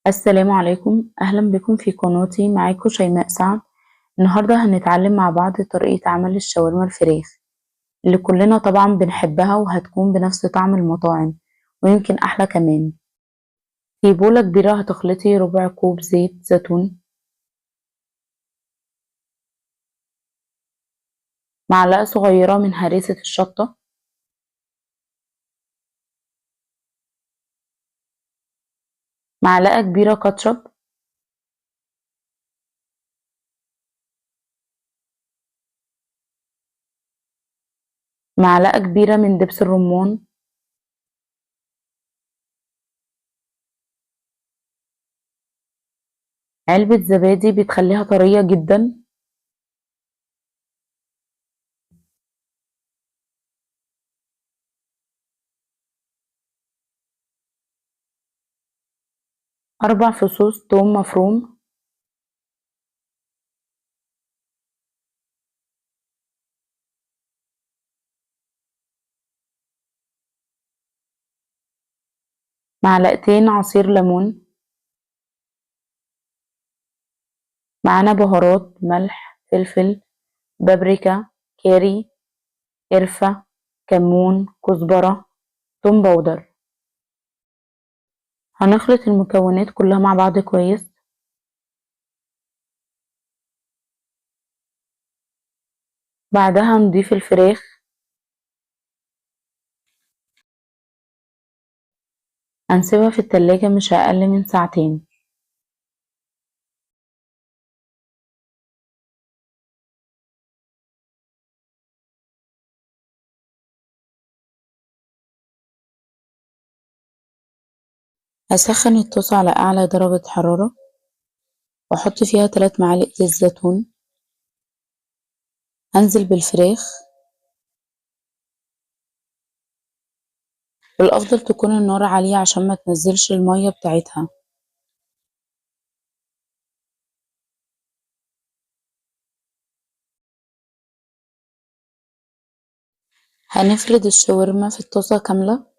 السلام عليكم، أهلا بكم في قناتي. معاكم شيماء سعد. النهاردة هنتعلم مع بعض طريقة عمل الشاورما الفراخ اللي كلنا طبعا بنحبها، وهتكون بنفس طعم المطاعم ويمكن أحلى كمان. في بولة كبيرة هتخلطي ربع كوب زيت زيتون، معلقة صغيرة من هريسة الشطة، معلقة كبيرة كاتشب، معلقة كبيرة من دبس الرمان، علبة زبادي بتخليها طرية جدا، 4 فصوص توم مفروم، معلقتين عصير ليمون، معانا بهارات ملح فلفل بابريكا كاري قرفة كمون كزبرة توم باودر. هنخلط المكونات كلها مع بعض كويس. بعدها نضيف الفراخ، هنسيبها في التلاجة مش أقل من ساعتين. هسخن الطاسة على أعلى درجة حرارة وأحط فيها 3 معالق زيت زيتون. هنزل بالفراخ، الأفضل تكون النار عالية عشان ما تنزلش المية بتاعتها. هنفرد الشاورما في الطاسة كاملة.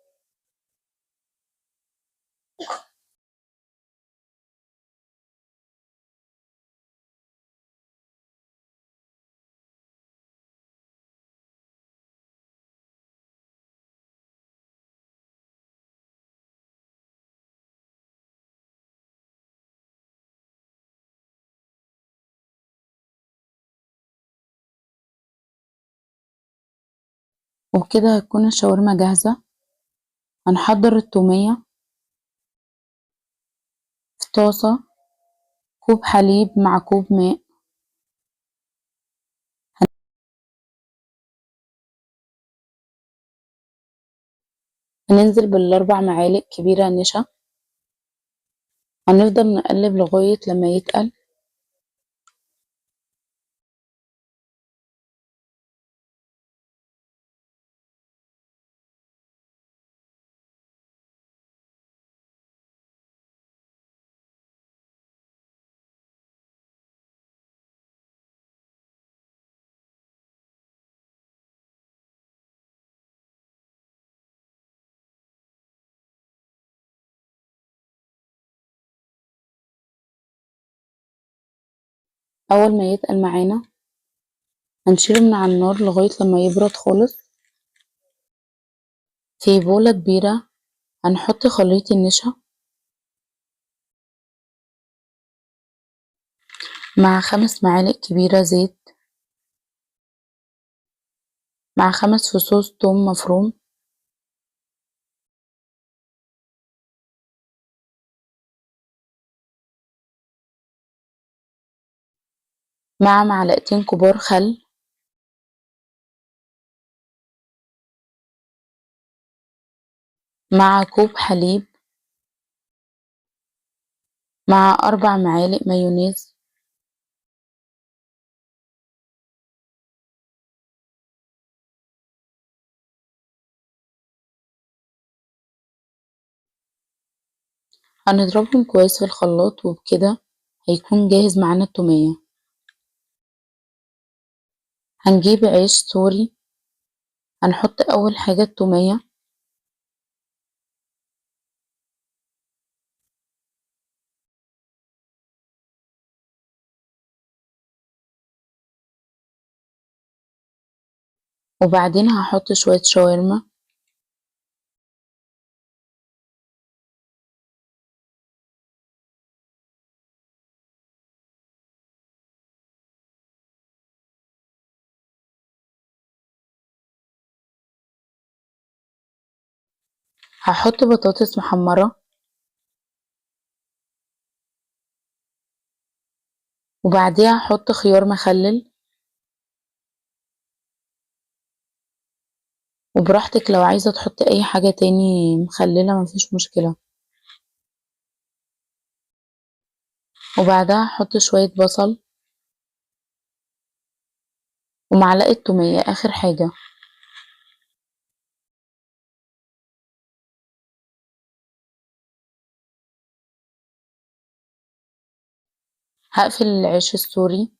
وبكده هتكون الشاورما جاهزة. هنحضر التومية في طاسة، كوب حليب مع كوب ماء. هننزل بال4 معالق كبيرة نشا. هنفضل نقلب لغاية لما يتقل. أول ما يتقل معانا هنشيله من على النار لغاية لما يبرد خالص. في بولة كبيرة هنحط خليط النشا مع 5 معالق كبيرة زيت، مع 5 فصوص توم مفروم، مع معلقتين كبار خل، مع كوب حليب، مع 4 معالق مايونيز. هنضربهم كويس في الخلاط وبكده هيكون جاهز معانا التومية. هنجيب عيش سوري، هنحط أول حاجة التومية، وبعدين هحط شوية شاورما هحط بطاطس محمرة وبعديها هحط خيار مخلل، وبراحتك لو عايزة تحطي اي حاجة تاني مخللة مفيش مشكلة. وبعدها هحط شوية بصل ومعلقة تومية اخر حاجة. هقفل العيش السوري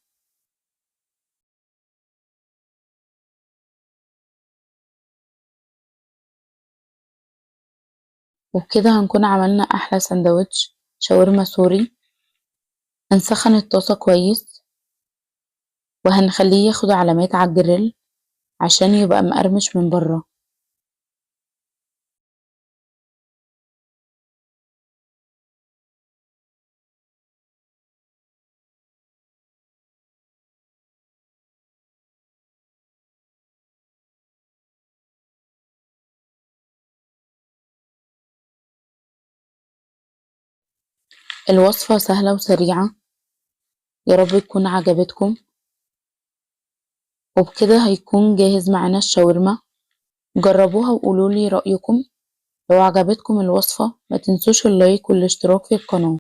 وبكده هنكون عملنا احلى سندوتش شاورما سوري. هنسخن الطاسة كويس وهنخليه ياخد علامات على الجريل عشان يبقى مقرمش من بره. الوصفة سهلة وسريعة، يا رب تكون عجبتكم. وبكده هيكون جاهز معانا الشاورما. جربوها وقولولي رأيكم. لو عجبتكم الوصفة ما تنسوش اللايك والاشتراك في القناة.